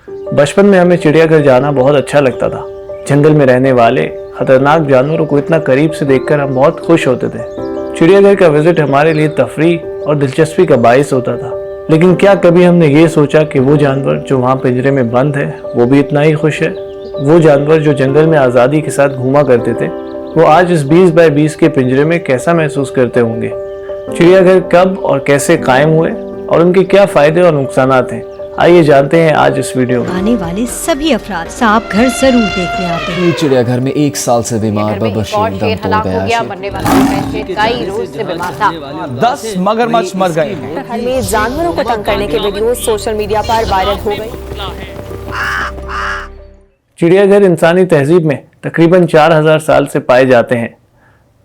बचपन में हमें चिड़ियाघर जाना बहुत अच्छा लगता था। जंगल में रहने वाले खतरनाक जानवरों को इतना करीब से देखकर हम बहुत खुश होते थे। चिड़ियाघर का विजिट हमारे लिए तफरीह और दिलचस्पी का बाइस होता था। लेकिन क्या कभी हमने ये सोचा कि वो जानवर जो वहाँ पिंजरे में बंद है वो भी इतना ही खुश है? वो जानवर जो जंगल में आज़ादी के साथ घूमा करते थे, वो आज इस 20 बाय 20 के पिंजरे में कैसा महसूस करते होंगे? चिड़ियाघर कब और कैसे कायम हुए और उनके क्या फायदे और नुकसानात हैं, आइए जानते हैं आज इस वीडियो में। आने वाले सभी अफराद सांप घर जरूर देखने आते हैं। चिड़ियाघर में 1 साल से बीमार बबरशीर दम तोड़ गया। मरने वाला कई रोज से बीमार था। 10 मगरमच्छ मर गए हैं। घर में जानवरों को तंग करने के वीडियो सोशल मीडिया पर वायरल हो गए। चिड़ियाघर इंसानी तहजीब में तकरीबन 4000 साल से पाए जाते हैं।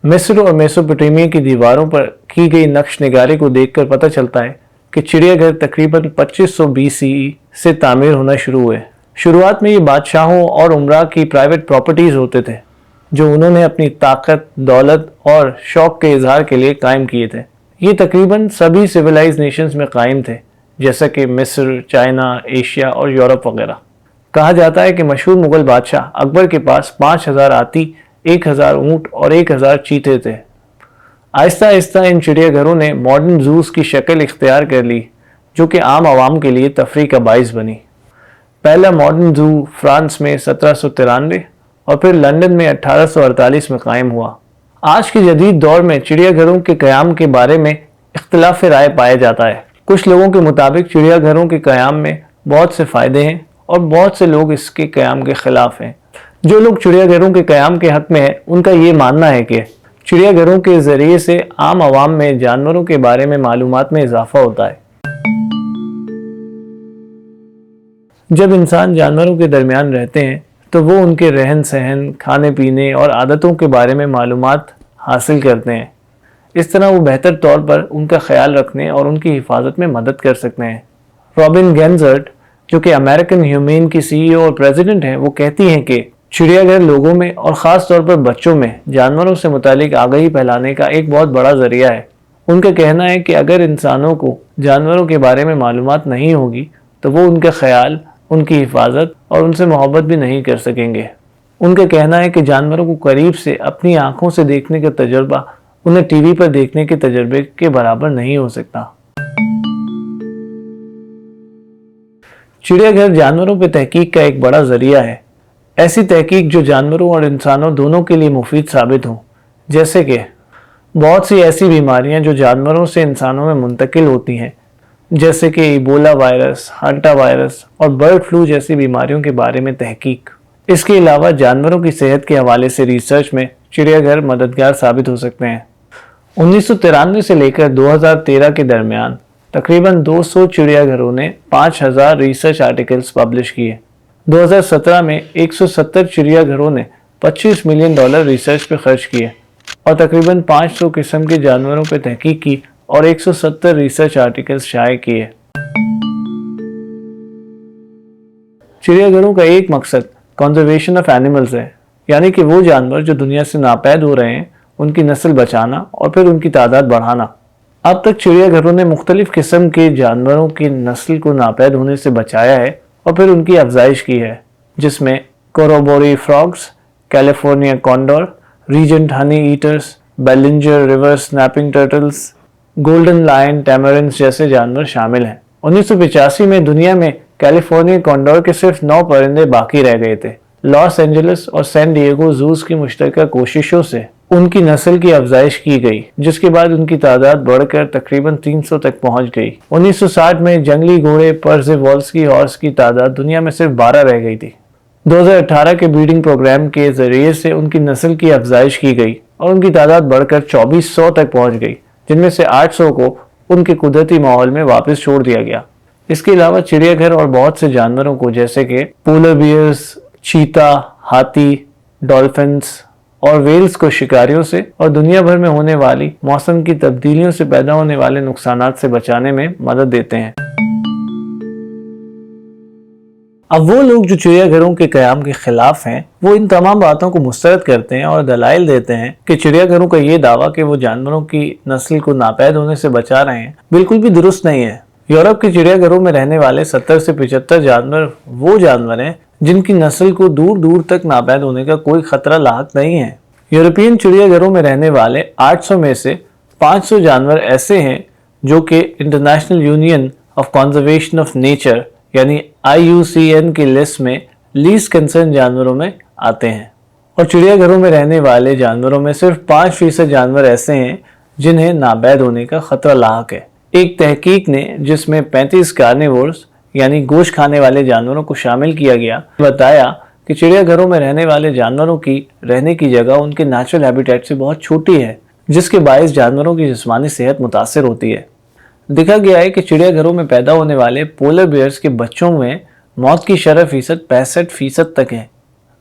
मिस्र और मेसोपोटामिया की दीवारों पर की गई नक्श निगारी को देखकर पता चलता है कि चिड़ियाघर तकरीबन 2500 BCE से तामीर होना शुरू हुए। शुरुआत में ये बादशाहों और उमरा की प्राइवेट प्रॉपर्टीज होते थे, जो उन्होंने अपनी ताकत, दौलत और शौक के इजहार के लिए कायम किए थे। ये तकरीबन सभी सिविलाइज नेशंस में कायम थे, जैसा कि मिस्र, चाइना, एशिया और यूरोप वगैरह। कहा जाता है कि मशहूर मुगल बादशाह अकबर के पास 5000 हाथी, 1000 ऊँट और 1000 चीते थे। आहिस्ता आहिस्ता इन चिड़ियाघरों ने मॉडर्न जूस की शक्ल इख्तियार कर ली, जो कि आम आवाम के लिए तफरीह का बाइस बनी। पहला मॉडर्न जू फ्रांस में 1793 और फिर लंदन में 1848 में कायम हुआ। आज के जदीद दौर में चिड़ियाघरों के क़याम के बारे में इख्तिलाफ राय पाया जाता है। कुछ लोगों के मुताबिक चिड़ियाघरों के क़याम में बहुत से फ़ायदे हैं और बहुत से लोग इसके क़याम के ख़िलाफ़ हैं। जो लोग चिड़ियाघरों के क़याम के हक़ में हैं, उनका ये मानना है कि चिड़ियाघरों के ज़रिए से आम आवाम में जानवरों के बारे में मालूमात में इजाफा होता है। जब इंसान जानवरों के दरमियान रहते हैं तो वो उनके रहन सहन, खाने पीने और आदतों के बारे में मालूमात हासिल करते हैं। इस तरह वो बेहतर तौर पर उनका ख्याल रखने और उनकी हिफाजत में मदद कर सकते हैं। रॉबिन गेंजर्ट, जो कि अमेरिकन ह्यूमेन की CEO और प्रेसिडेंट हैं, वो कहती हैं कि चिड़ियाघर लोगों में और ख़ास तौर पर बच्चों में जानवरों से मुतालिक आगाही फैलाने का एक बहुत बड़ा ज़रिया है। उनका कहना है कि अगर इंसानों को जानवरों के बारे में मालूमात नहीं होगी तो वो उनका ख्याल, उनकी हिफाजत और उनसे मोहब्बत भी नहीं कर सकेंगे। उनका कहना है कि जानवरों को करीब से अपनी आँखों से देखने का तजुर्बा उन्हें TV पर देखने के तजुर्बे के बराबर नहीं हो सकता। चिड़ियाघर जानवरों पर तहकीक का एक बड़ा ज़रिया है। ऐसी तहकीक जो जानवरों और इंसानों दोनों के लिए मुफीद साबित हो, जैसे कि बहुत सी ऐसी बीमारियां जो जानवरों से इंसानों में मुंतकिल होती हैं, जैसे कि इबोला वायरस, हांटा वायरस और बर्ड फ्लू जैसी बीमारियों के बारे में तहकीक। इसके अलावा जानवरों की सेहत के हवाले से रिसर्च में चिड़ियाघर मददगार साबित हो सकते हैं। 1993 से लेकर 2013 के दरमियान तकरीबन 200 चिड़ियाघरों ने 5000 रिसर्च आर्टिकल्स पब्लिश किए। 2017 में 170 चिड़ियाघरों ने $25 मिलियन रिसर्च पर खर्च किए और तकरीबन 500 किस्म के जानवरों पर तहकीक की और 170 रिसर्च आर्टिकल्स शाये किए। चिड़ियाघरों का एक मकसद कंजर्वेशन ऑफ एनिमल्स है, यानी कि वो जानवर जो दुनिया से नापैद हो रहे हैं उनकी नस्ल बचाना और फिर उनकी तादाद बढ़ाना। अब तक चिड़ियाघरों ने मुख्तलिफ किस्म के जानवरों की नस्ल को नापैद होने से बचाया है और फिर उनकी अफजाइश की है, जिसमें corroboree frogs, California condor, regent honey eaters, Bellinger river snapping turtles, golden lion tamarins जैसे जानवर शामिल हैं। 1985 में दुनिया में कैलिफोर्निया कॉन्डोर के सिर्फ 9 परिंदे बाकी रह गए थे। लॉस एंजलिस और सैन डिएगो जूस की मुश्तरका कोशिशों से उनकी नस्ल की अफजाइश की गई, जिसके बाद उनकी तादाद बढ़कर तकरीबन 300 तक पहुंच गई। 1960 में जंगली घोड़े पर्सेवोल्स्की हॉर्स की तादाद दुनिया में सिर्फ 12 रह गई थी। 2018 के ब्रीडिंग प्रोग्राम के जरिए से उनकी नस्ल की अफजाइश की गई और उनकी तादाद बढ़कर 2400 तक पहुंच गई, जिनमें से 800 को उनके कुदरती माहौल में वापस छोड़ दिया गया। इसके अलावा चिड़ियाघर और बहुत से जानवरों को, जैसे कि पोलर बियर्स, चीता, हाथी, डॉल्फिन्स और वेल्स को शिकारियों से और दुनिया भर में होने वाली मौसम की तब्दीलियों से पैदा होने वाले नुकसानात से बचाने में मदद देते हैं। अब वो लोग जो चिड़ियाघरों के क़याम के खिलाफ हैं, वो इन तमाम बातों को मुस्तरद करते हैं और दलाइल देते हैं कि चिड़ियाघरों का ये दावा कि वो जानवरों की नस्ल को नापैद होने से बचा रहे हैं बिल्कुल भी दुरुस्त नहीं है। यूरोप के चिड़ियाघरों में रहने वाले 70 से 75 जानवर वो जानवर हैं जिनकी नस्ल को दूर दूर तक नापैद होने का कोई खतरा लाहक नहीं है। यूरोपियन चिड़ियाघरों में रहने वाले 800 में से 500 जानवर ऐसे हैं जो कि international union of conservation of nature यानी IUCN की लिस्ट में लीस्ट कंसर्न जानवरों में आते हैं। और चिड़ियाघरों में रहने वाले जानवरों में सिर्फ 5% जानवर ऐसे हैं जिन्हें नापैद होने का खतरा लाहक है। एक तहकीक ने जिसमें 35 कार्निवोर्स यानी गोश्त खाने वाले जानवरों को शामिल किया गया, बताया कि चिड़ियाघरों में रहने वाले जानवरों की रहने की जगह उनके नेचुरल हैबिटेट से बहुत छोटी है, जिसके बायस जानवरों की जिस्मानी सेहत मुतासिर होती है। देखा गया है कि चिड़ियाघरों में पैदा होने वाले पोलर बियर्स के बच्चों में मौत की शरह फीसद 65% तक है।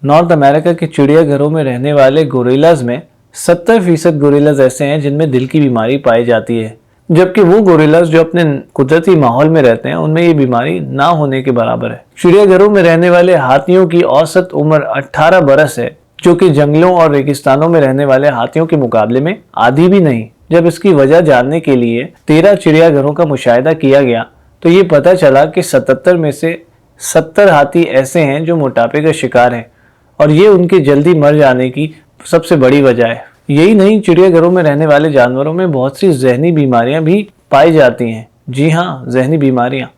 नॉर्थ अमेरिका के चिड़ियाघरों में रहने वाले गोरिल्लाज में 70% गोरिल्लाज ऐसे हैं जिनमें दिल की बीमारी पाई जाती है, जबकि वो गोरिल्लाज जो अपने कुदरती माहौल में रहते हैं उनमें ये बीमारी ना होने के बराबर है। चिड़ियाघरों में रहने वाले हाथियों की औसत उम्र 18 बरस है, जो कि जंगलों और रेगिस्तानों में रहने वाले हाथियों के मुकाबले में आधी भी नहीं। जब इसकी वजह जानने के लिए 13 चिड़ियाघरों का मुशाहिदा किया गया तो ये पता चला कि 77 में से 70 हाथी ऐसे हैं जो मोटापे का शिकार हैं और ये उनके जल्दी मर जाने की सबसे बड़ी वजह है। यही नहीं, चिड़ियाघरों में रहने वाले जानवरों में बहुत सी जहनी बीमारियां भी पाई जाती हैं। जी हाँ, जहनी बीमारियां।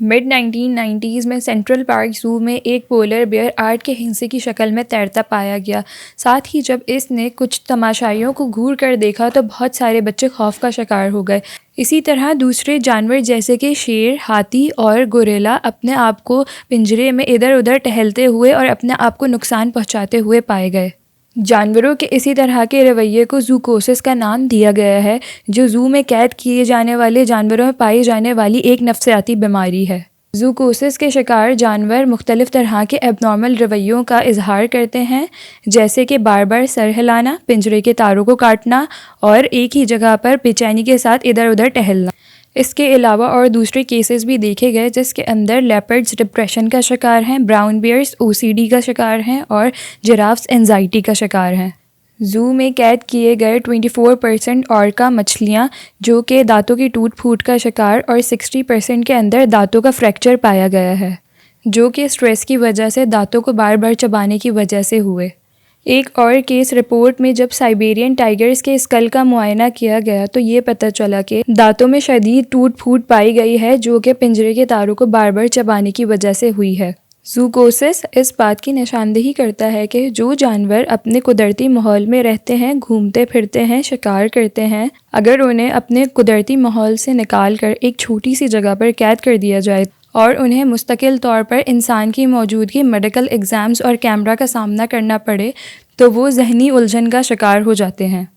मिड 1990s में सेंट्रल पार्क ज़ू में एक पोलर बियर 8 के हिंसे की शक्ल में तैरता पाया गया। साथ ही जब इसने कुछ तमाशाइयों को घूर कर देखा तो बहुत सारे बच्चे खौफ का शिकार हो गए। इसी तरह दूसरे जानवर जैसे कि शेर, हाथी और गोरिल्ला अपने आप को पिंजरे में इधर उधर टहलते हुए और अपने आप को नुकसान पहुंचाते हुए पाए गए। जानवरों के इसी तरह के रवैये को ज़ूकोसिस का नाम दिया गया है, जो ज़ू में कैद किए जाने वाले जानवरों में पाई जाने वाली एक नफसियाती बीमारी है। ज़ूकोसिस के शिकार जानवर मुख्तलिफ़ तरह के एबनॉर्मल रवैयों का इजहार करते हैं, जैसे कि बार बार सर हिलाना, पिंजरे के तारों को काटना और एक ही जगह पर बेचैनी के साथ इधर उधर टहलना। इसके अलावा और दूसरे केसेस भी देखे गए जिसके अंदर लेपर्ड्स डिप्रेशन का शिकार हैं, ब्राउन बियर्स OCD का शिकार हैं और जिराफ्स एंजाइटी का शिकार हैं। ज़ू में कैद किए गए 24% ऑर्का मछलियाँ जो कि दांतों की टूट फूट का शिकार और 60% के अंदर दांतों का फ्रैक्चर पाया गया है, जो कि स्ट्रेस की वजह से दांतों को बार बार चबाने की वजह से हुए। एक और केस रिपोर्ट में जब साइबेरियन टाइगर्स के स्कल का मुआयना किया गया तो ये पता चला कि दांतों में शदीद टूट फूट पाई गई है, जो कि पिंजरे के तारों को बार बार चबाने की वजह से हुई है। ज़ूकोसिस इस बात की निशानदेही करता है कि जो जानवर अपने कुदरती माहौल में रहते हैं, घूमते फिरते हैं, शिकार करते हैं, अगर उन्हें अपने कुदरती माहौल से निकाल कर एक छोटी सी जगह पर कैद कर दिया जाए और उन्हें मुस्तकिल तौर पर इंसान की मौजूदगी, मेडिकल एग्ज़ाम्स और कैमरा का सामना करना पड़े तो वो जहनी उलझन का शिकार हो जाते हैं।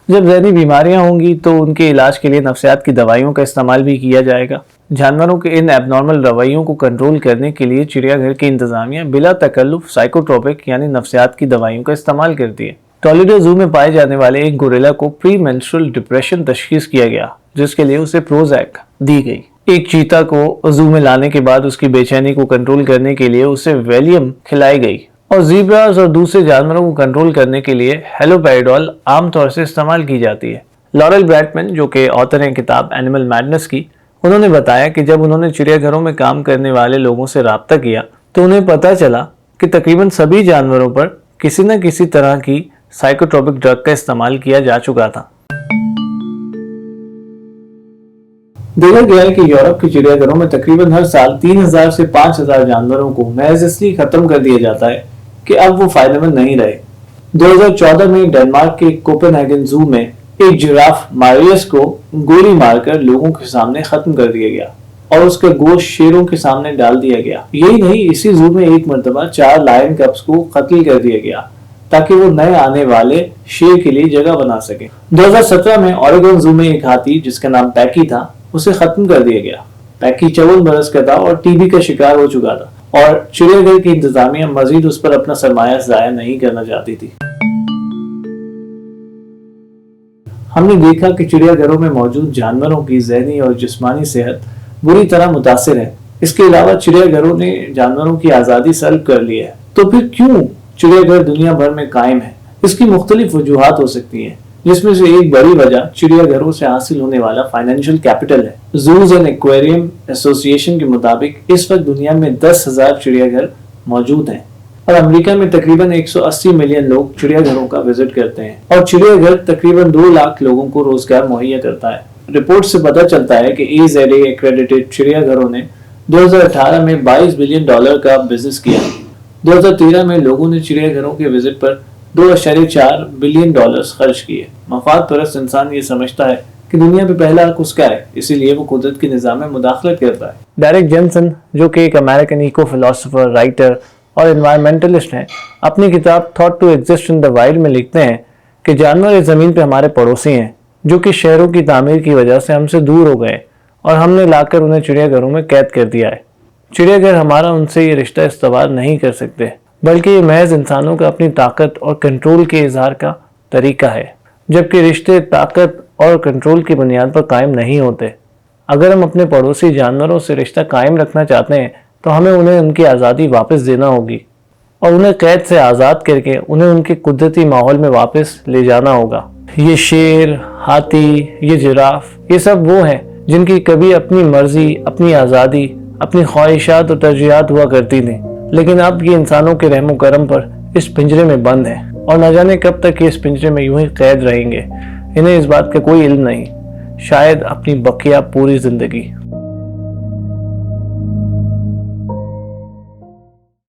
जब जहनी बीमारियां होंगी तो उनके इलाज के लिए नफ्सियात की दवाइयों का इस्तेमाल भी किया जाएगा। जानवरों के इन एबनॉर्मल रवैयों को कंट्रोल करने के लिए चिड़ियाघर की इंतजामिया बिला तकल्लुफ साइकोट्रोपिक यानी नफ्सियात की दवाइयों का इस्तेमाल करती है। टोलेडो ज़ू में पाए जाने वाले एक गोरिल्ला को प्री मेंस्ट्रुअल डिप्रेशन तशखीस किया गया, जिसके लिए उसे प्रोजैक दी गई। एक चीता को ज़ू में लाने के बाद उसकी बेचैनी को कंट्रोल करने के लिए उसे वेलियम खिलाई गई और ज़ीब्रास और दूसरे जानवरों को कंट्रोल करने के लिए हेलोपेरिडोल आमतौर से इस्तेमाल की जाती है। लॉरेल ब्रैडमैन, जो कि ऑथर हैं किताब एनिमल मैडनेस की, उन्होंने बताया कि जब उन्होंने चिड़ियाघरों में काम करने वाले लोगों से राब्ता किया तो उन्हें पता चला कि तकरीबन सभी जानवरों पर किसी न किसी तरह की साइकोट्रोपिक ड्रग का इस्तेमाल किया जा चुका था। देखा गया है कि यूरोप के चिड़ियाघरों में तकरीबन हर साल 3000 से 5000 जानवरों को महज इसलिए खत्म कर दिया जाता है कि अब वो फायदेमंद नहीं रहे। 2014 में डेनमार्क के कोपेनहेगन ज़ू में एक जिराफ मारियस को गोली मारकर लोगों के सामने खत्म कर दिया गया और उसका गोश्त शेरों के सामने डाल दिया गया। यही नहीं, इसी ज़ू में एक मर्तबा 4 लायन कप्स को कत्ल कर दिया गया ताकि वो नए आने वाले शेर के लिए जगह बना सके। 2017 में ओरेगन ज़ू में एक हाथी जिसका नाम पैकी था, उसे खत्म कर दिया गया। पैकी 54 बरस का था और टीबी का शिकार हो चुका था और चिड़ियाघर की इंतजामिया मजीद उस पर अपना सरमाया जाया नहीं करना चाहती थी। हमने देखा कि चिड़ियाघरों में मौजूद जानवरों की ज़हनी और जिस्मानी सेहत बुरी तरह मुतासिर है। इसके अलावा चिड़ियाघरों ने जानवरों की आज़ादी सल्ब कर ली है। तो फिर क्यों चिड़ियाघर दुनिया भर में कायम है? اس کی مختلف وجوہات ہو سکتی ہیں، جس میں سے ایک بڑی وجہ چڑیا گھروں سے حاصل ہونے والا فائنینشیل کیپٹل ہے۔ زوز اینڈ ایکویریم ایسوسی ایشن کے مطابق اس وقت دنیا میں 10,000 چڑیا گھر موجود ہیں، اور امریکہ میں تقریباً 180 ملین لوگ چڑیا گھروں کا وزٹ کرتے ہیں، اور چڑیا گھر تقریباً 2 لاکھ لوگوں کو روزگار مہیا کرتا ہے۔ رپورٹ سے پتہ چلتا ہے کہ AZA ایکریڈیٹڈ چڑیا گھروں نے 2018 میں $22 بلین کا بزنس کیا۔ 2013 میں لوگوں نے چڑیا گھروں کے وزٹ پر $2.4 بلین خرچ کیے۔ مفاد پرست انسان یہ سمجھتا ہے کہ دنیا پہ پہلا حق اس کا ہے، اسی لیے وہ قدرت کے نظام میں مداخلت کرتا ہے۔ ڈیرک جینسن، جو کہ ایک امریکن ایکو فلاسفر، رائٹر اور انوائرمنٹلسٹ ہیں، اپنی کتاب thought to exist in the wild میں لکھتے ہیں کہ جانور اس زمین پہ ہمارے پڑوسی ہیں، جو کہ شہروں کی تعمیر کی وجہ سے ہم سے دور ہو گئے اور ہم نے لا کر انہیں چڑیا گھروں میں قید کر دیا ہے۔ چڑیا گھر ہمارا ان سے یہ رشتہ استوار نہیں کر سکتے، بلکہ یہ محض انسانوں کا اپنی طاقت اور کنٹرول کے اظہار کا طریقہ ہے، جبکہ رشتے طاقت اور کنٹرول کی بنیاد پر قائم نہیں ہوتے۔ اگر ہم اپنے پڑوسی جانوروں سے رشتہ قائم رکھنا چاہتے ہیں تو ہمیں انہیں ان کی آزادی واپس دینا ہوگی، اور انہیں قید سے آزاد کر کے انہیں ان کے قدرتی ماحول میں واپس لے جانا ہوگا۔ یہ شیر، ہاتھی، یہ جراف، یہ سب وہ ہیں جن کی کبھی اپنی مرضی، اپنی آزادی، اپنی خواہشات اور ترجیحات ہوا کرتی تھیں، لیکن اب یہ انسانوں کے رحم و کرم پر اس پنجرے میں بند ہیں، اور نہ جانے کب تک یہ اس پنجرے میں یوں ہی قید رہیں گے۔ انہیں اس بات کا کوئی علم نہیں، شاید اپنی بقیہ پوری زندگی۔